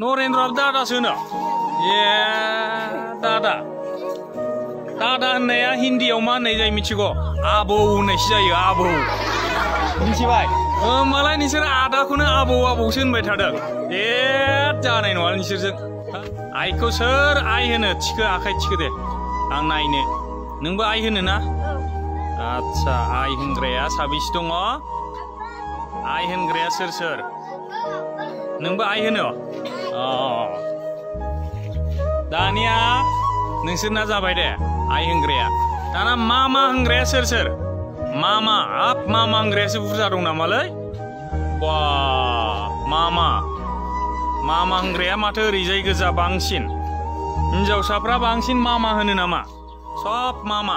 नरेन्द्रआबो दादासो होनो ए दादा दादा होननाया हिन्दीयाव मा होननाय जायो मिथिगौ आबौ होननायसो जायो आबौ मिथिबाय होमबालाय नोंसोर आदाखौनो आबौ आबौसो होनबाय थादों ए जानाय नङा नोंसोरजों आइखौ सोर आइ होनो थिखो आखाइ थिखो दे आं नायनो नोंबो आइ होनो ना आच्छा आइ होनग्राया साबेसे दङ आइ होनग्राया सोर सोर नोंबो आइ होनो दानिया नोंसोरना जाबाय दे आइ होनग्राया दाना मामा होनग्राया सोर सोर मामा हाब मामा होनग्रायासो बुरजा दं नामालै बा मामा मामा होनग्राया माथो ओरैजाय गोजा बांसिन हिनजावसाफ्रा बांसिन मामा होनो नामा सब मामा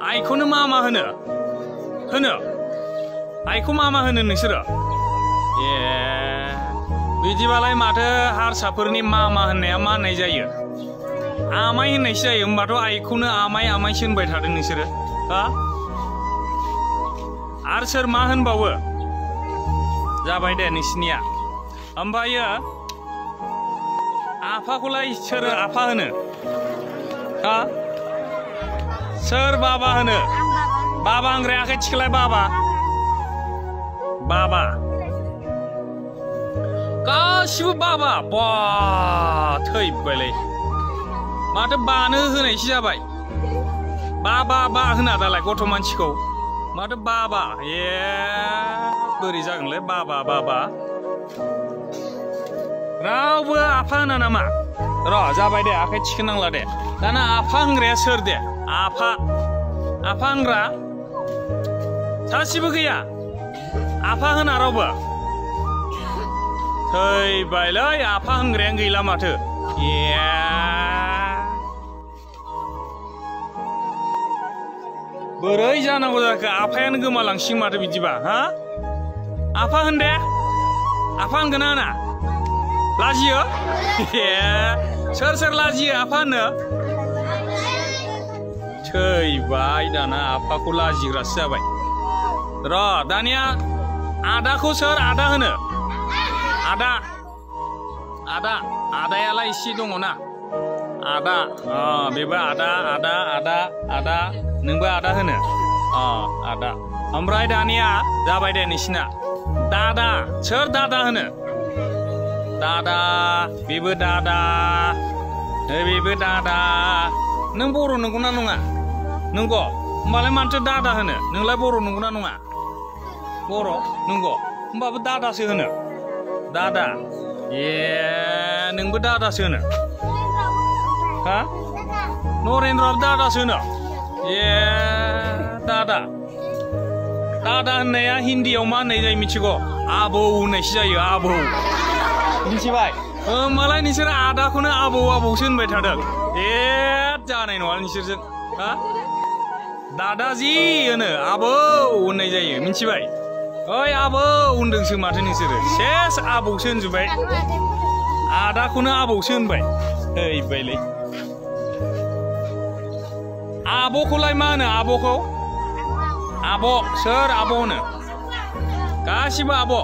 आइखौनो मामा होनो आइखौ मामा होनो नोंसोरो ए बिदिबालाय माथो हारसाफोरनि मामा होननाया मा होननाय जायो आमाइ होननायसो जायो होमबाथ' आइखौनो आमाइ आमाइसो होनबाय थादों नोंसोरो हा आरो सोर मा होनबावो जाबाय दे नोंसिनिया ओमफ्रायो आफाखौलाय सोर आफा होनो हा सोर बाबा होनो बाबा होनग्राया आखाइ थिखोलाय बाबा बाबा गासिबो बाबा बा थैबायलै माथो बानो होनायसो जाबाय बाबा बा होना दालाय गथ' मानसिखौ माथो बाबा ए बोरै जागोनलै बाबा बाबा रावबो आफा होना नामा र' जाबाय दे आखाइ थिखोनांला दे दाना आफा होनग्राया सोर दे आफा होनग्रा सासेबो गैया आफा होना रावबो थैबायलै आफा होनग्रायानो गैला माथो ए बोरै जानांगौ जाखो आफायानो गोमालांसिगोन माथो बिदिबा हा आफा होन दे आफा होनगोन ना लाजियो ए सोर सोर लाजियो आफा होनो थैबाय दाना आफाखौ लाजिग्रासो जाबाय र' दानिया आदाखौ सोर आदा होनो आदायालाय इसे दङ ना आदा बेबो आदा नोंबो आदा होनो आदा ओमफ्राय दानिया जाबाय दे नोंसिना दादा सोर दादा होनो दादा बेबो दादा नों बर' नंगौना नङा नंगौ होमबालाय मानोथो दादा होनो नोंलाय बर' नंगौना नङा बर' नंगौ होमबाबो दादासो होनो दादा ए नोंबो दादासो होनो हा नरेन्द्रआबो दादासो होनो ए दादा होननाया हिन्दीयाव मा होननाय जायो मिथिगौ आबौ होननायसो जायो आबौ मिथिबाय होमबालाय नोंसोर आदाखौनो आबौ आबौसो होनबाय थादों ए जानाय नङा नोंसोरजों हा दादाजि होनो आबौ होननाय जायो मिथिबाय ओइ आबौ होनदोंसो माथो नोंसोरो सेस आबौसो होनजोब्बाय आदाखौनो आबौसो होनबाय थैबायलै आब'खौलाय मा होनो आब'खौ आब' सोर आब' होनो गासिबो आब'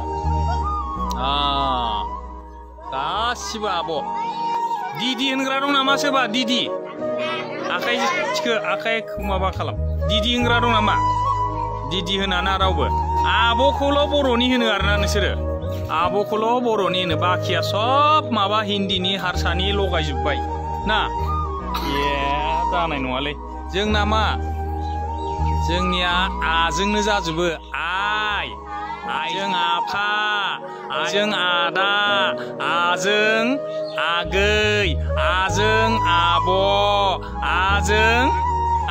गासिबो आब' दिदि होनग्रा दं नामा सोरबा दिदि आखाइ थिखो आखाइखौ माबा खालाम दिदि होनग्रा दं नामा दिदि होनाना रावबो आब'खौल' बर'नि होनो आरोना नोंसोरो आब'खौल' बर'नि होनो बाखिया सब माबा हिन्दीनि हारसानि लगायजोब्बाय ना ए जानाय नङालै जोंना मा जोंनिया आजोंनो जाजोबो आइजों आफा आइजों आदा आजों आगै आजों आब' आजों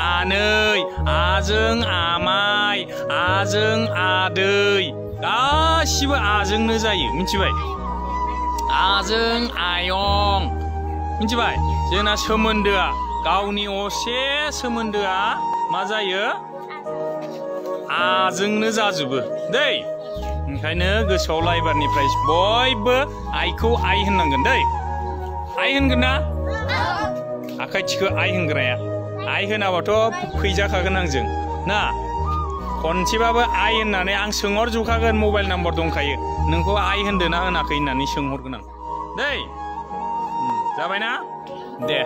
आनै आजों आमाइ आजों आदै गासिबो आजोंनो जायो मिथिबाय आजों आयं मिथिबाय जोंना सोमोन्दोआ गावनि असे सोमोन्दोआ मा जायो आजोंनो जाजोबो दै ओंखायनो गोसोआव ला एबारनिफ्राय बयबो आइखौ आइ होननांगोन दै आइ होनगोन ना आखाइ थिखो आइ होनग्राया आइ होनाबाथ' फैजाखागोन आंजों ना खनसेबाबो आइ होननानै आं सोंहरजोबखागोन मबाइल नाम्बार दंखायो नोंखौ आइ होनदोंना होनाखै होननानै सोंहरगोन आं दै जाबायना दे